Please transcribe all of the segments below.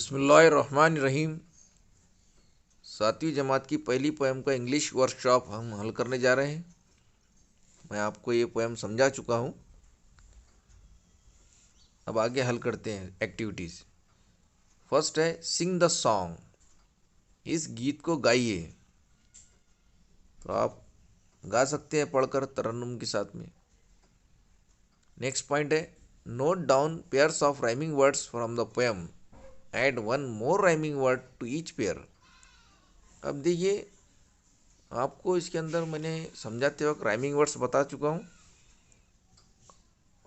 बिस्मिल्लाहिर्रहमानिर्रहीम। 7वीं जमात की पहली पोएम का इंग्लिश वर्कशॉप हम हल करने जा रहे हैं। मैं आपको ये पोएम समझा चुका हूँ। अब आगे हल करते हैं एक्टिविटीज़। फर्स्ट है सिंग द सॉन्ग, इस गीत को गाइए। तो आप गा सकते हैं पढ़कर तरन्नुम के साथ में। नेक्स्ट पॉइंट है note down pairs of rhyming words from the poem, add one more rhyming word to each pair. अब देखिए, आपको इसके अंदर मैंने समझाते वक्त राइमिंग वर्ड्स बता चुका हूँ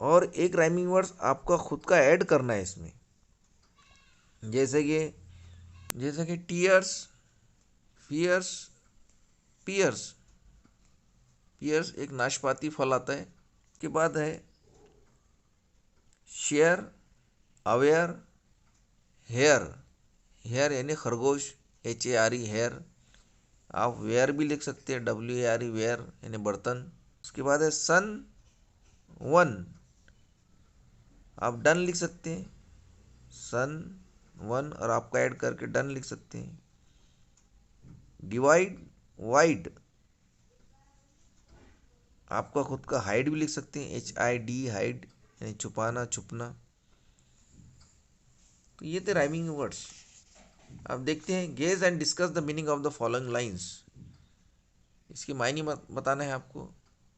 और एक राइमिंग वर्ड्स आपका खुद का ऐड करना है इसमें। जैसे कि टीयर्स, फियर्स, पियर्स। पियर्स एक नाशपाती फल आता है। के बाद है शेयर, अवेयर, हेयर। हेयर यानी खरगोश, HARE हेयर। आप वेयर भी लिख सकते हैं, WARE वेयर यानी बर्तन। उसके बाद है सन, वन। आप डन लिख सकते हैं, सन वन और आपका ऐड करके डन लिख सकते हैं। Divide, wide. आपका खुद का हाइड भी लिख सकते हैं, HID हाइड यानी छुपाना, छुपना। तो ये थे राइमिंग वर्ड्स। अब देखते हैं gauge and discuss the meaning of the following lines. इसकी मायने बताना है आपको।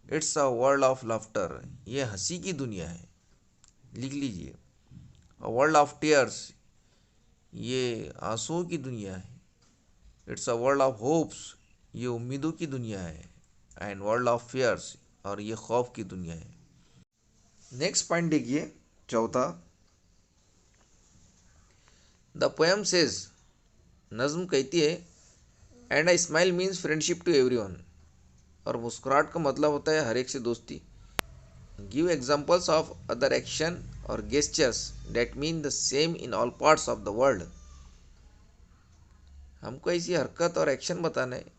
It's a world of laughter, ये हंसी की दुनिया है, लिख लीजिए। अ वर्ल्ड ऑफ टीयर्स, ये आंसुओं की दुनिया है। It's a world of hopes, ये उम्मीदों की दुनिया है। एंड वर्ल्ड ऑफ फियर्स, और ये खौफ की दुनिया है। नेक्स्ट पॉइंट देखिए, चौथा। द पोएम सेज, नज्म कहती है, and a smile means friendship to everyone, और मुस्कुराहट का मतलब होता है हर एक से दोस्ती। Give examples of other action और gestures that mean the same in all parts of the world. हमको ऐसी हरकत और एक्शन बताना है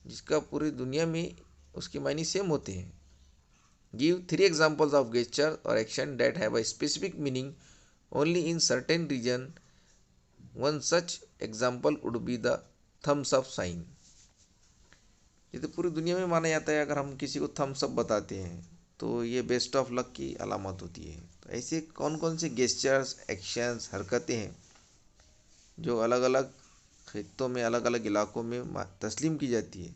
जिसका पूरी दुनिया में उसके मायने सेम होते हैं। गिव 3 एग्जांपल्स ऑफ गेस्चर और action that have a specific meaning only in certain region. One such example would be the thumbs up sign. ये तो पूरी दुनिया में माना जाता है, अगर हम किसी को थम्स अप बताते हैं तो ये बेस्ट ऑफ लक की अलामत होती है। तो ऐसे कौन कौन से गेस्चर्स, एक्शंस, हरकतें हैं जो अलग अलग खित्तों में, अलग अलग इलाकों में तस्लीम की जाती है,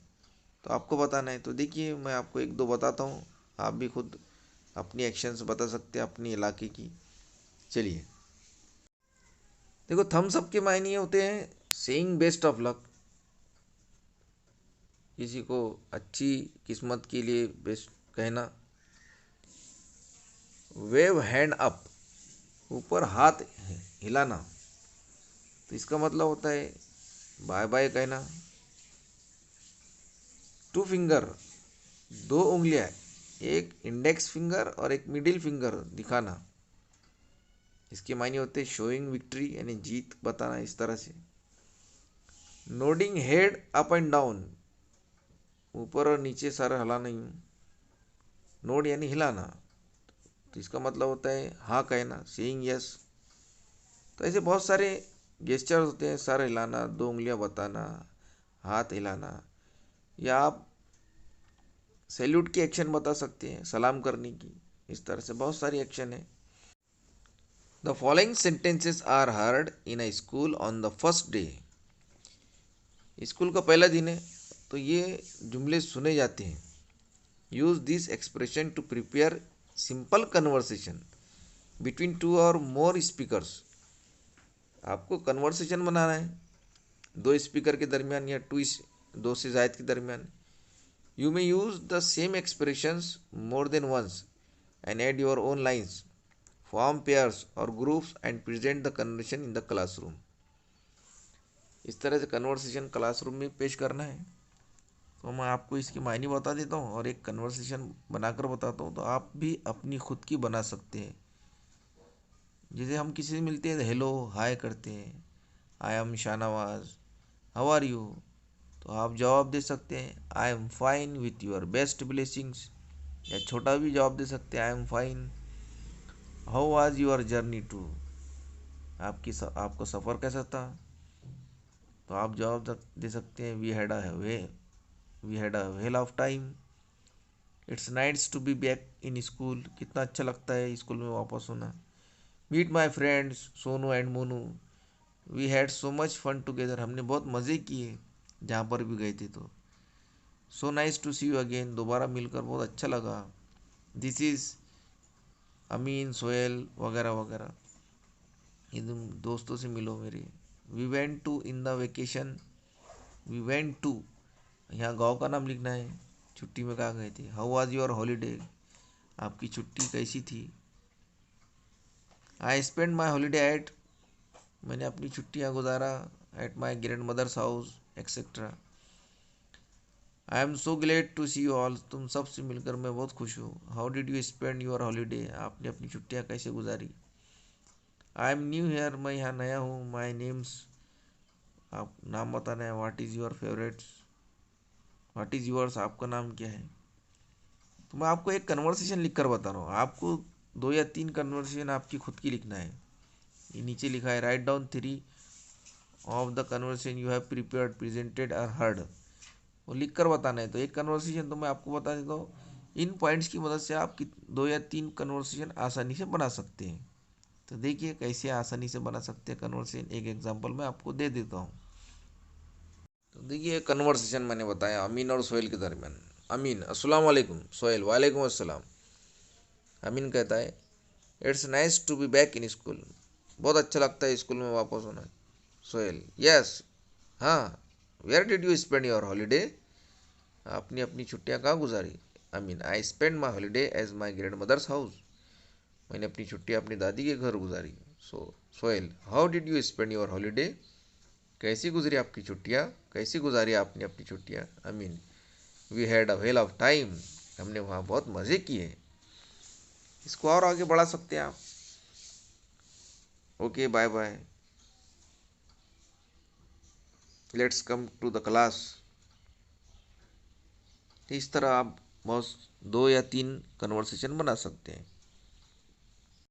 तो आपको बताना है। तो देखिए, मैं आपको एक दो बताता हूँ, आप भी खुद अपनी एक्शंस बता सकते हैं अपनी इलाके की। चलिए देखो, थम्स अप के मायने ये होते हैं सेइंग बेस्ट ऑफ लक, किसी को अच्छी किस्मत के लिए बेस्ट कहना। वेव हैंड अप, ऊपर हाथ हिलाना, तो इसका मतलब होता है बाय बाय कहना। टू फिंगर, 2 उंगलियां, एक इंडेक्स फिंगर और एक मिडिल फिंगर दिखाना, इसके मायने होते हैं शोइंग विक्ट्री यानी जीत बताना, इस तरह से। Nodding head up and down, ऊपर और नीचे सारा हिलाना ही। नोड यानी हिलाना, तो इसका मतलब होता है हाँ कहना, सेइंग यस। तो ऐसे बहुत सारे गेस्चर्स होते हैं, सर हिलाना, 2 उंगलियां बताना, हाथ हिलाना, या आप सैल्यूट की एक्शन बता सकते हैं, सलाम करने की। इस तरह से बहुत सारी एक्शन है। The following sentences are heard in a school on the first day. School का पहला दिन है तो ये जुमले सुने जाते हैं। Use this expression to prepare simple conversation between 2 और मोर स्पीकर्स। आपको कन्वर्सेशन बनाना है 2 स्पीकर के दरमियान या 2 से ज़ायद के दरमियान। You may use the same expressions more than once and add your own lines, form pairs और groups and present the conversation in the classroom. इस तरह से कन्वर्सेशन क्लासरूम में पेश करना है। तो मैं आपको इसकी मायने बता देता हूँ और एक कन्वर्सेशन बनाकर बताता हूँ, तो आप भी अपनी खुद की बना सकते हैं। जैसे हम किसी से मिलते हैं, हेलो हाय करते हैं, I am Shahnawaz, how are you. तो आप जवाब दे सकते हैं I am fine with your best blessings, या छोटा भी जवाब दे सकते हैं I am fine, how was your journey too. आपको सफ़र कैसा था? तो आप जवाब दे सकते हैं, we had a whale of time. It's nice to be back in school, कितना अच्छा लगता है स्कूल में वापस होना। Meet my friends Sonu and Monu, we had so much fun together, हमने बहुत मज़े किए जहाँ पर भी गए थे। तो so nice to see you again, दोबारा मिलकर बहुत अच्छा लगा। दिस इज़ अमीन, सोहेल वगैरह वगैरह, ये तुम दोस्तों से मिलो मेरे। We went to in the vacation, we went to, यहाँ गांव का नाम लिखना है, छुट्टी में कहाँ गए थे। हाउ वाज योर हॉलीडे, आपकी छुट्टी कैसी थी। I spend my holiday at, मैंने अपनी छुट्टियाँ गुजारा at my grandmother's house etcetera. I am so glad to see you all, तुम सबसे मिलकर मैं बहुत खुश हूँ। How did you spend your holiday, आपने अपनी छुट्टियाँ कैसे गुजारी। आई एम न्यू हेयर, मैं यहाँ नया हूँ। माई नेम्स, आप नाम बताना है। What is your favourites, what is yours, आपका नाम क्या है। तो मैं आपको एक कन्वर्सेशन लिख कर बता रहा हूँ, आपको 2 या 3 कन्वर्सेशन आपकी खुद की लिखना है। ये नीचे लिखा है, write down 3 of the conversation you have prepared, presented और हर्ड, वो लिख कर बताना है। तो एक कन्वर्सेशन तो मैं आपको बता देता हूँ, इन पॉइंट्स की मदद से आप 2 या 3 कन्वर्सेशन आसानी से बना सकते हैं। तो देखिए कैसे आसानी से बना सकते हैं कन्वर्सेशन, एक एग्जांपल मैं आपको दे देता हूँ। तो देखिए कन्वर्सेशन मैंने बताया अमीन और सोहेल के दरमियान। अमीन, अस्सलाम वालेकुम। सोहेल, वालेकुम अस्सलाम। अमीन कहता है, it's nice to be back in school, बहुत अच्छा लगता है स्कूल में वापस होना। सोहेल, यस, हाँ। Where did you spend your holiday, आपने अपनी छुट्टियाँ कहाँ गुजारी। Amin, I spend my holiday as my grandmother's house, मैंने अपनी छुट्टियाँ अपनी दादी के घर गुजारी। Sohail, how did you spend your holiday, कैसी गुजरी आपकी छुट्टियाँ, कैसी गुजारी आपने अपनी छुट्टियाँ। Amin, we had a whale of time, हमने वहाँ बहुत मज़े किए। इसको और आगे बढ़ा सकते हैं आप। Okay, bye bye, let's come to the class. इस तरह आप बहुत 2 या 3 कन्वर्सेशन बना सकते हैं।